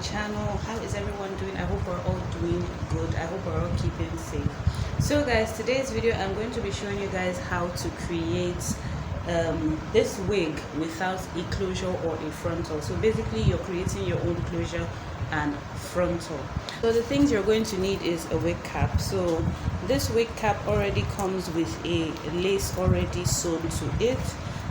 channel. How is everyone doing? I hope we're all doing good. I hope we're all keeping safe. So guys, today's video I'm going to be showing you guys how to create this wig without a closure or a frontal. So basically you're creating your own closure and frontal. So the things you're going to need is a wig cap. So this wig cap already comes with a lace already sewn to it.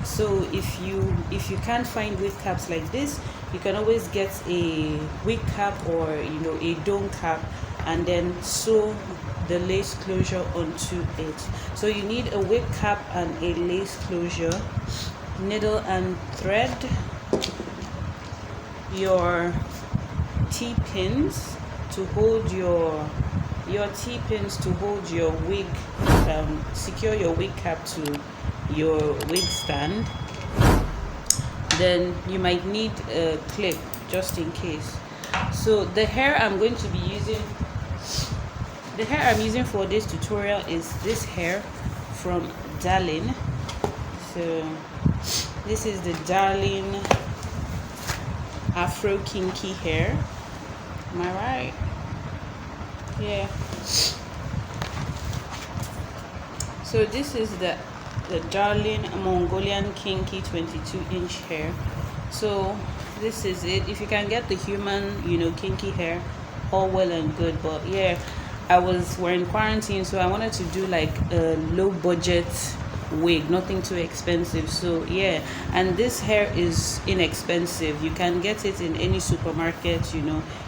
So if you can't find wig caps like this, you can always get a wig cap or a dome cap and then sew the lace closure onto it. So you need a wig cap and a lace closure, needle and thread, your T-pins to hold your T-pins to hold your wig, secure your wig cap to your wig stand. Then you might need a clip just in case. So the hair I'm using for this tutorial is this hair from Darling. So this is the Darling Afro Kinky hair. Am I right? Yeah. So this is the Darling Mongolian Kinky 22-inch hair. So this is it. If you can get the human kinky hair, all well and good. But yeah, we're in quarantine, so I wanted to do like a low budget wig, nothing too expensive. So yeah, and this hair is inexpensive. You can get it in any supermarket.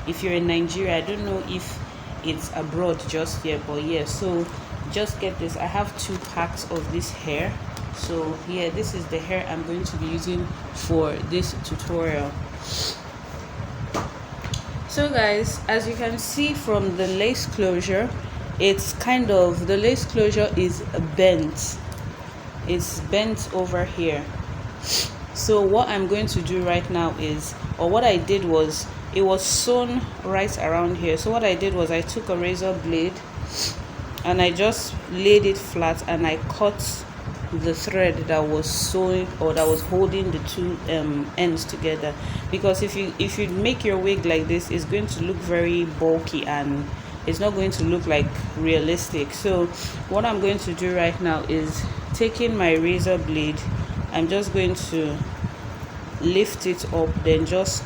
If you're in Nigeria, I don't know if it's abroad just yet, but yeah, so just get this. I have 2 packs of this hair. So yeah, this is the hair I'm going to be using for this tutorial. So guys, as you can see from the lace closure, the lace closure is bent. It's bent over here. So what I'm going to do right now is, or what I did was, it was sewn right around here. So what I did was I took a razor blade and I just laid it flat and I cut the thread that was sewing or that was holding the 2 ends together. Because if you make your wig like this, it's going to look very bulky and it's not going to look like realistic. So what I'm going to do right now is, taking my razor blade, I'm just going to lift it up, then just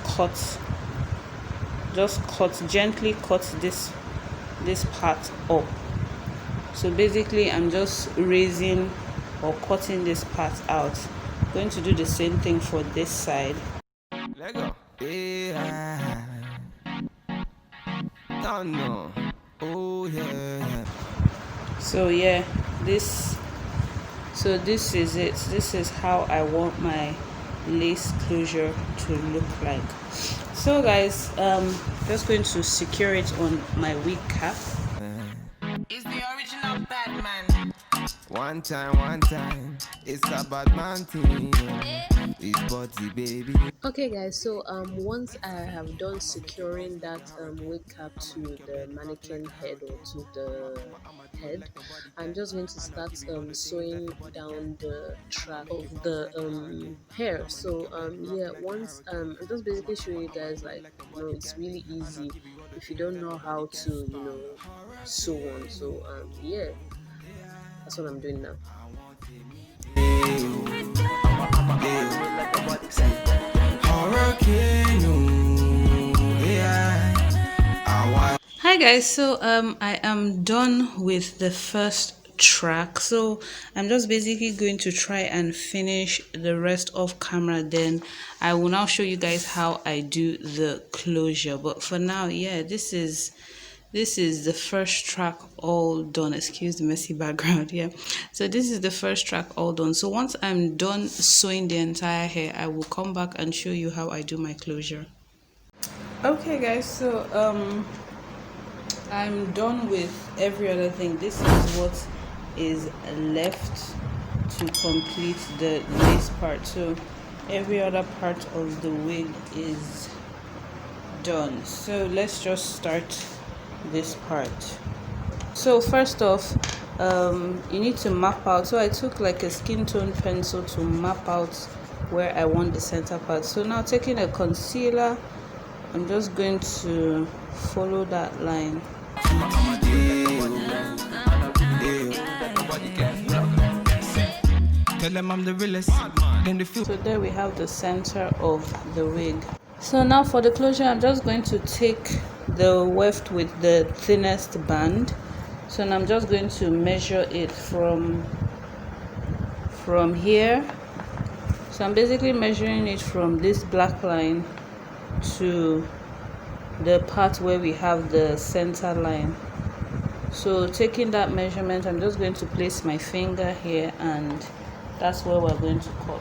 gently cut this part up. So basically I'm just raising or cutting this part out. I'm going to do the same thing for this side. Let go. Yeah. Don't know. Oh yeah. So yeah, this is it. This is how I want my lace closure to look like. So guys, just going to secure it on my wig cap. It's the original Batman. One time, it's a Batman thing. It's body, baby. Okay guys, so once I have done securing that wig cap to the mannequin head or to the head, I'm just going to start sewing down the track of the hair. So yeah, once I'm just basically showing you guys, like, it's really easy if you don't know how to sew on. So yeah, that's what I'm doing now. Hi guys, so I am done with the first track. So I'm just basically going to try and finish the rest off camera, then I will now show you guys how I do the closure. But for now, yeah, this is the first track all done. Excuse the messy background. Yeah, so this is the first track all done. So once I'm done sewing the entire hair, I will come back and show you how I do my closure. Okay guys, so I'm done with every other thing. This is what is left to complete the lace part. So every other part of the wig is done. So let's just start this part. So first off, you need to map out. So I took like a skin tone pencil to map out where I want the center part. So now taking a concealer, I'm just going to follow that line. Tell them I'm the realest. Then they feel. So there we have the center of the wig. So now for the closure, I'm just going to take the weft with the thinnest band. So now I'm just going to measure it from here. So I'm basically measuring it from this black line to the part where we have the center line. So taking that measurement, I'm just going to place my finger here, and that's where we're going to cut.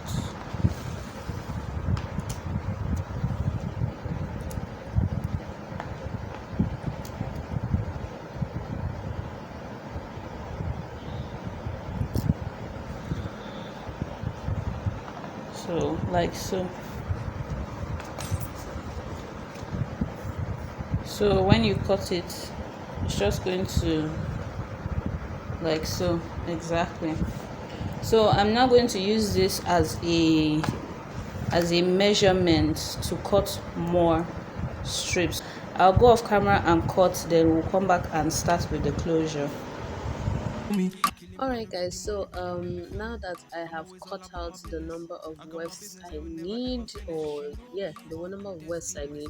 So like so. So when you cut it, it's just going to like so, exactly. So I'm now going to use this as a measurement to cut more strips. I'll go off camera and cut, then we'll come back and start with the closure. Alright guys, so now that I have cut out the number of wefts I need, or yeah, the number of wefts I need,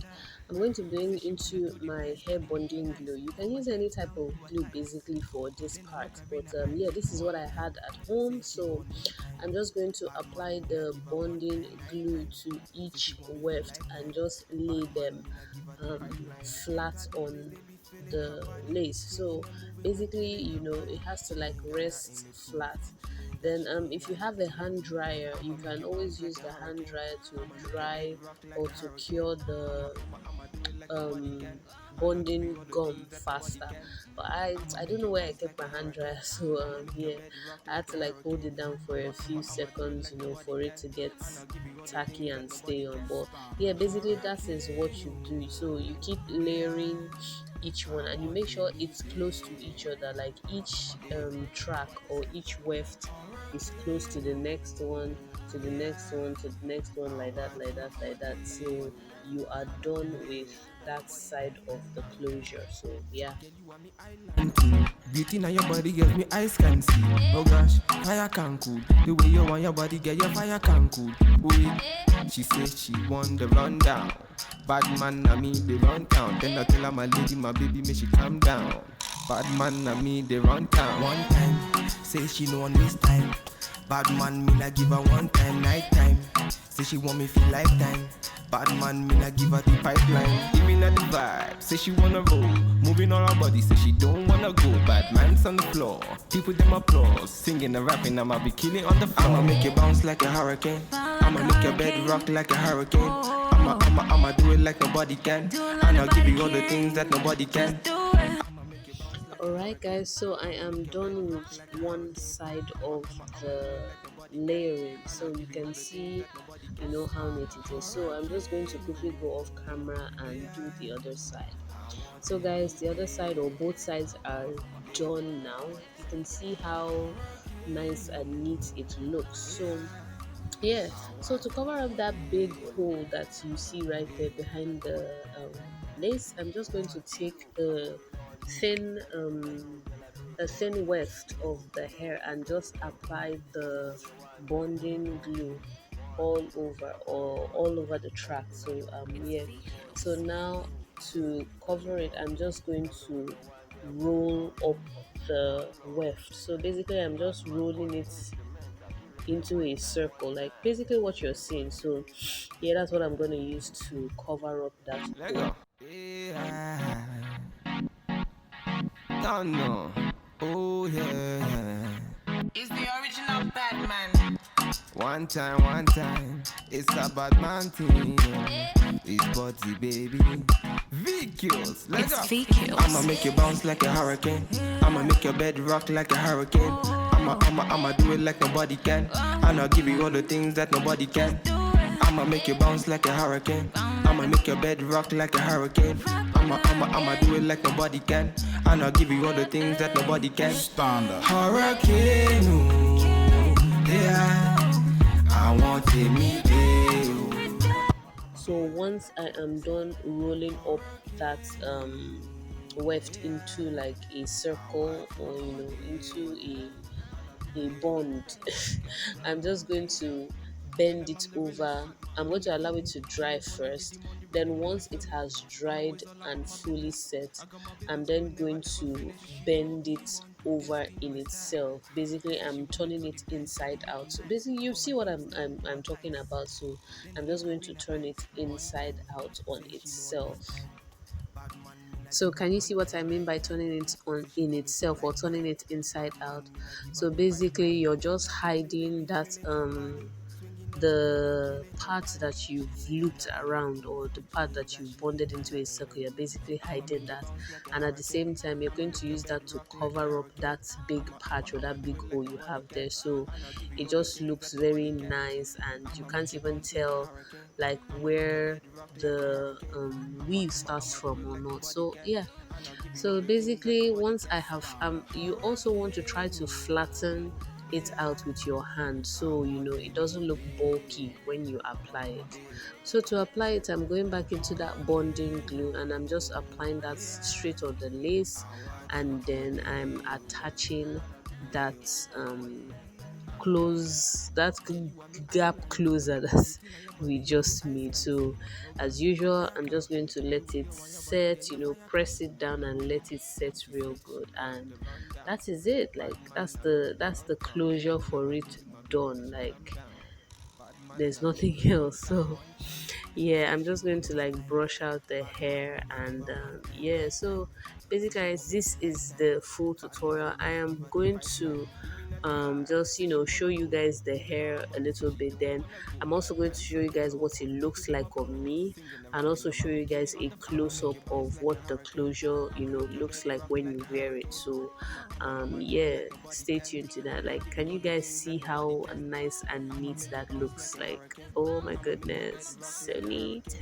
I'm going to bring into my hair bonding glue. You can use any type of glue basically for this part, but yeah, this is what I had at home, so I'm just going to apply the bonding glue to each weft and just lay them flat on the lace. So basically, you know, it has to like rest flat. Then if you have a hand dryer, you can always use the hand dryer to dry or to cure the um bonding gum faster. But I don't know where I kept my hand dryer, so yeah, I had to like hold it down for a few seconds, you know, for it to get tacky and stay on. But yeah, basically that is what you do. So you keep layering each one, and you make sure it's close to each other, like each track or each weft is close to the next one, to the next one, to the next one, like that, like that, like that, till you are done with that side of the closure. So yeah. Beauty now your body gives me eyes can see. Oh gosh, fire can cool. The way you want your body get your fire can cool. Wait, she said she want the rundown. Bad man na me they run town. Then I tell her my lady, my baby, may she calm down. Bad man na me they run town. One time, say she no on this time. Bad man me like give her one time, night time. Say she want me feel lifetime. Bad man me like give her the pipeline. Give me not the vibe. Say she wanna roll, moving on her body. Say she don't wanna go. Bad man's on the floor. People them applause, singing and rapping. I'ma be killing on the floor. I'ma make you bounce like a hurricane. I'ma make your bed rock like a hurricane. I'ma do it like nobody can. And I'll give you all the things that nobody can. Alright guys, so I am done with one side of the layering, so you can see, you know, how neat it is. So I'm just going to quickly go off camera and do the other side. So guys, the other side, or both sides, are done now. You can see how nice and neat it looks. So yeah, so to cover up that big hole that you see right there behind the lace, I'm just going to take thin a thin weft of the hair and just apply the bonding glue all over, or all over the track. So yeah, so now to cover it, I'm just going to roll up the weft. So basically I'm just rolling it into a circle, like basically what you're seeing. So yeah, that's what I'm going to use to cover up that hole. Yeah. Don't know. Oh yeah. It's the original Batman. One time. It's a bad man thing. It's body baby. VQs. Let's go. VQs. I'ma make you bounce like a hurricane. I'ma make your bed rock like a hurricane. I'ma do it like nobody can. And I'll give you all the things that nobody can. I'ma make you bounce like a hurricane. I'ma make your bed rock like a hurricane. I'ma do it like nobody can. And I'll give you all the things that nobody can. Standard. Hurricane, ooh, yeah. I want to meet you. So once I am done rolling up that weft into like a circle, or into a bond, I'm just going to bend it over. I'm going to allow it to dry first. Then once it has dried and fully set, I'm then going to bend it over in itself. Basically, I'm turning it inside out. So basically, you see what I'm talking about. So I'm just going to turn it inside out on itself. So can you see what I mean by turning it on in itself, or turning it inside out? So basically you're just hiding that the part that you've looped around, or the part that you've bonded into a circle, you're basically hiding that. And at the same time, you're going to use that to cover up that big patch or that big hole you have there. So it just looks very nice, and you can't even tell like where the weave starts from or not. So yeah, so basically, once I have, you also want to try to flatten it out with your hand, so it doesn't look bulky when you apply it. So to apply it, I'm going back into that bonding glue, and I'm just applying that straight on the lace, and then I'm attaching that close that gap closer that we just made. So as usual, I'm just going to let it set, press it down and let it set real good, and that is it. Like that's the closure for it done. Like there's nothing else. So yeah, I'm just going to like brush out the hair, and yeah, so basically guys, this is the full tutorial. I am going to just show you guys the hair a little bit. Then I'm also going to show you guys what it looks like on me, and also show you guys a close-up of what the closure looks like when you wear it. So yeah, stay tuned to that. Like, can you guys see how nice and neat that looks? Like, oh my goodness, so neat.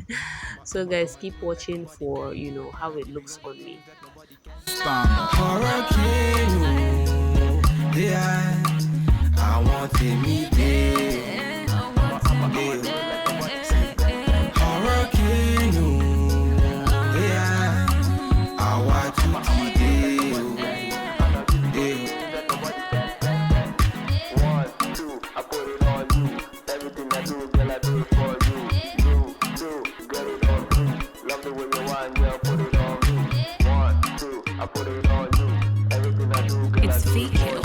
So guys, keep watching for how it looks on me. Hurricane, yeah, I want to meet you. Hurricane, yeah, I want to meet you. One, two, I put it on you. Everything I do, girl, I do it for you. You, two, get it on me. Love the way you want, yeah, put it on me. One, two, I put it on you. Everything I do, girl, I do it for you.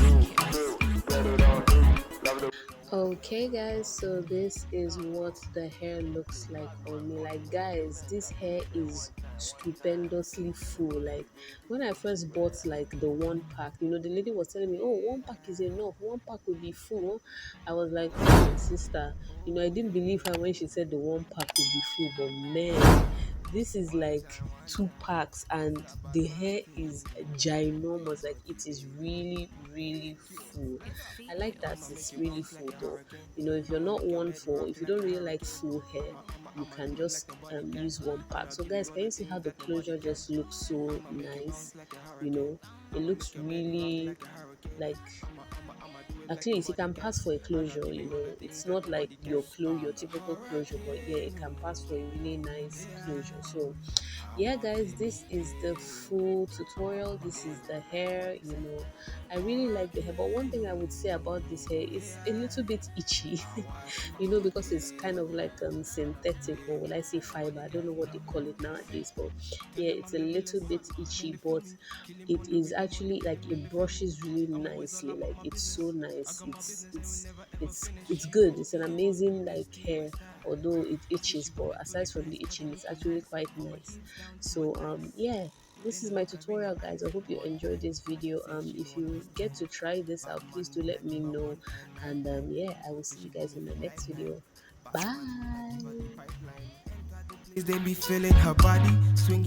You, two, get it on me. Love the Okay guys, so this is what the hair looks like on me. Like guys, this hair is stupendously full. Like when I first bought like the one pack, the lady was telling me, oh, one pack is enough, one pack will be full. I was like, sister, I didn't believe her when she said the one pack will be full, but man, this is like two packs, and the hair is ginormous. Like it is really really full. I like that it's really full though. If you're not one for, if you don't really like full hair, you can just use one pack. So guys, can you see how the closure just looks so nice? It looks really like, at least it can pass for a closure. It's not like your typical closure, but yeah, it can pass for a really nice closure. So yeah guys, this is the full tutorial. This is the hair. I really like the hair, but one thing I would say about this hair is a little bit itchy. Because it's kind of like synthetic, or will I say fiber, I don't know what they call it nowadays, but yeah, it's a little bit itchy, but it is actually like, it brushes really nicely. Like it's so nice. It's good. It's an amazing like hair, although it itches, but aside from the itching, it's actually quite nice. So yeah, this is my tutorial guys. I hope you enjoyed this video. If you get to try this out, please do let me know, and yeah, I will see you guys in the next video. Bye. They be feeling her body swing.